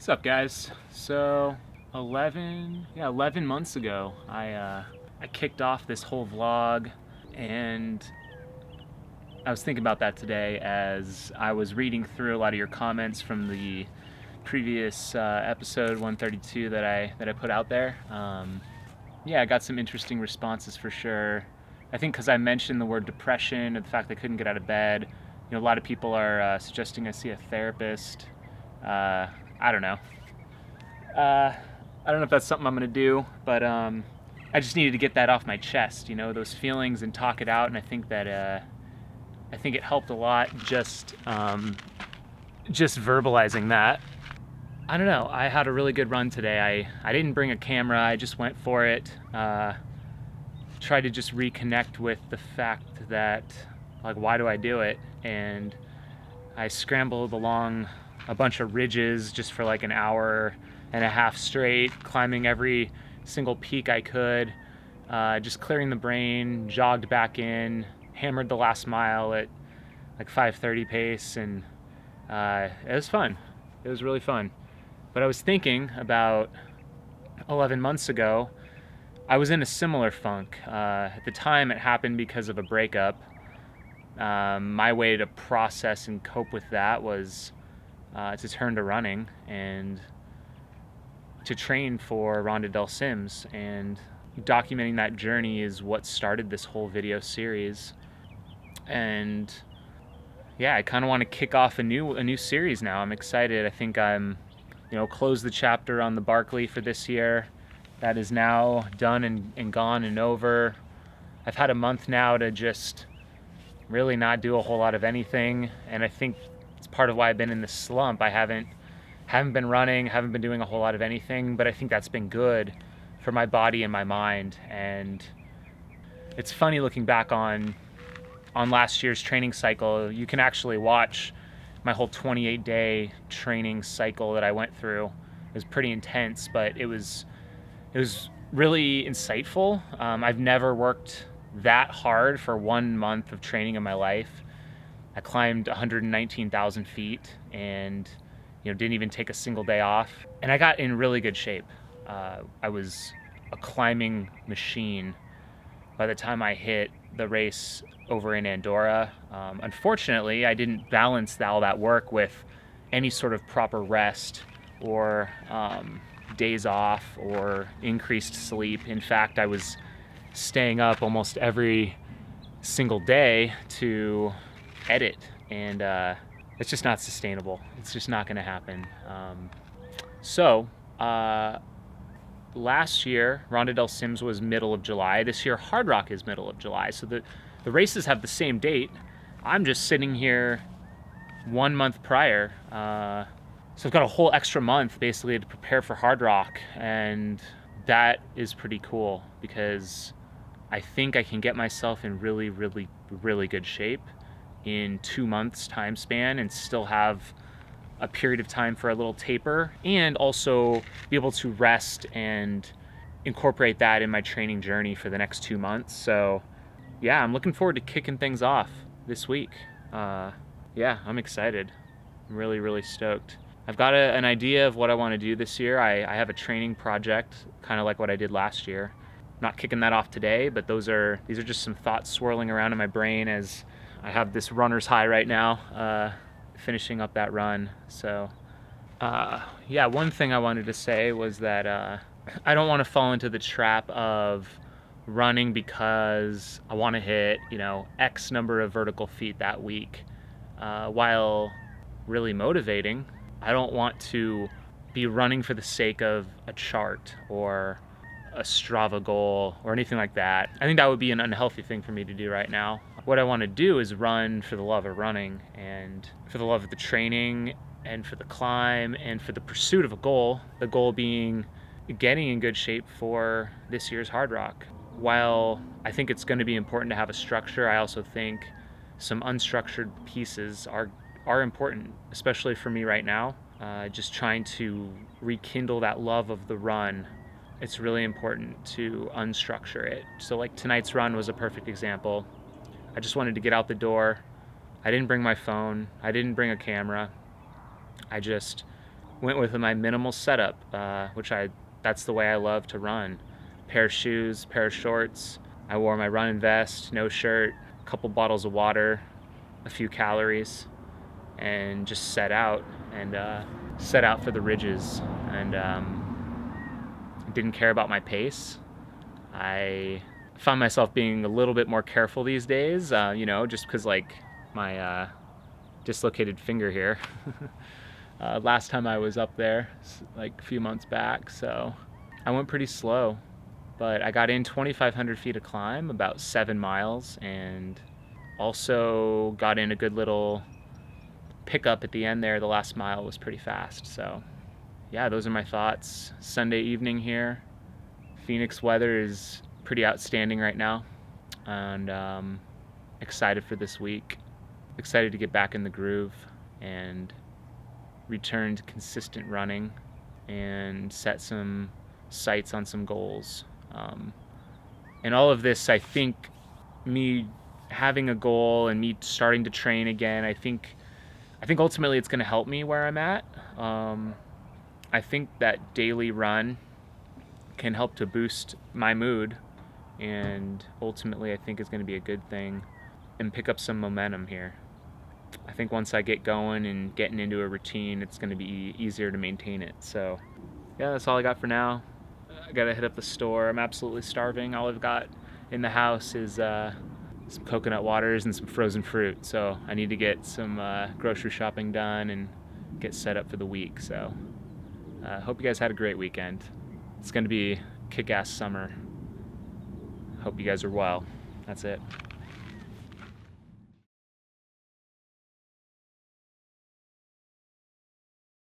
What's up, guys? So 11 months ago I kicked off this whole vlog, and I was thinking about that today as I was reading through a lot of your comments from the previous episode 132 that I put out there. Yeah, I got some interesting responses for sure. I think because I mentioned the word depression and the fact I couldn't get out of bed, a lot of people are suggesting I see a therapist. I don't know. I don't know if that's something I'm gonna do, but I just needed to get that off my chest, those feelings, and talk it out. And I think that I think it helped a lot just verbalizing that. I don't know. I had a really good run today. I didn't bring a camera. I just went for it. Tried to just reconnect with the fact that, like, why do I do it? And I scrambled along a bunch of ridges just for like an hour and a half straight, climbing every single peak I could, just clearing the brain, jogged back in, hammered the last mile at like 5:30 pace, and it was fun. It was really fun. But I was thinking about 11 months ago, I was in a similar funk. At the time, it happened because of a breakup. My way to process and cope with that was to turn to running and to train for Ronda Del Sims, and documenting that journey is what started this whole video series. And yeah, I kind of want to kick off a new series now. I'm excited. I think I'm, close the chapter on the Barkley for this year. That is now done and gone and over. I've had a month now to just really not do a whole lot of anything, and I think it's part of why I've been in this slump. I haven't been running, haven't been doing a whole lot of anything, but I think that's been good for my body and my mind. And it's funny looking back on last year's training cycle. You can actually watch my whole 28-day training cycle that I went through. It was pretty intense, but it was really insightful. I've never worked that hard for 1 month of training in my life. I climbed 119,000 feet and didn't even take a single day off, and I got in really good shape. I was a climbing machine by the time I hit the race over in Andorra. Unfortunately, I didn't balance all that work with any sort of proper rest or days off or increased sleep. In fact, I was staying up almost every single day to edit, and it's just not sustainable. It's just not going to happen. Last year, Ronda Del Sims was middle of July. This year, Hard Rock is middle of July. So the races have the same date. I'm just sitting here 1 month prior. So I've got a whole extra month basically to prepare for Hard Rock, and that is pretty cool because I think I can get myself in really, really, really good shape in 2 months time span and still have a period of time for a little taper, and also be able to rest and incorporate that in my training journey for the next 2 months. So yeah, I'm looking forward to kicking things off this week. Yeah, I'm excited. I'm really, really stoked. I've got an idea of what I want to do this year. I have a training project, kind of like what I did last year. Not kicking that off today, but these are just some thoughts swirling around in my brain as I have this runner's high right now, finishing up that run. So yeah, one thing I wanted to say was that I don't want to fall into the trap of running because I want to hit X number of vertical feet that week. While really motivating, I don't want to be running for the sake of a chart or a Strava goal or anything like that. I think that would be an unhealthy thing for me to do right now. What I want to do is run for the love of running, and for the love of the training, and for the climb, and for the pursuit of a goal. The goal being getting in good shape for this year's Hard Rock. While I think it's going to be important to have a structure, I also think some unstructured pieces are important, especially for me right now. Just trying to rekindle that love of the run. It's really important to unstructure it. So like tonight's run was a perfect example. I just wanted to get out the door. I didn't bring my phone. I didn't bring a camera. I just went with my minimal setup, that's the way I love to run. Pair of shoes, pair of shorts. I wore my running vest, no shirt, a couple bottles of water, a few calories, and just set out for the ridges. And didn't care about my pace. I found myself being a little bit more careful these days, just because like my dislocated finger here. Last time I was up there, like a few months back, so I went pretty slow, but I got in 2,500 feet of climb, about 7 miles, and also got in a good little pickup at the end there. The last mile was pretty fast, so yeah, those are my thoughts. Sunday evening here. Phoenix weather is pretty outstanding right now, and excited for this week. Excited to get back in the groove and return to consistent running and set some sights on some goals. And all of this, I think, me having a goal and me starting to train again, I think ultimately it's going to help me where I'm at. I think that daily run can help to boost my mood, and ultimately I think it's going to be a good thing and pick up some momentum here. I think once I get going and getting into a routine, it's going to be easier to maintain it. So yeah, that's all I got for now. I gotta hit up the store. I'm absolutely starving. All I've got in the house is some coconut waters and some frozen fruit. So I need to get some grocery shopping done and get set up for the week. So hope you guys had a great weekend. It's gonna be kick-ass summer. Hope you guys are well. That's it.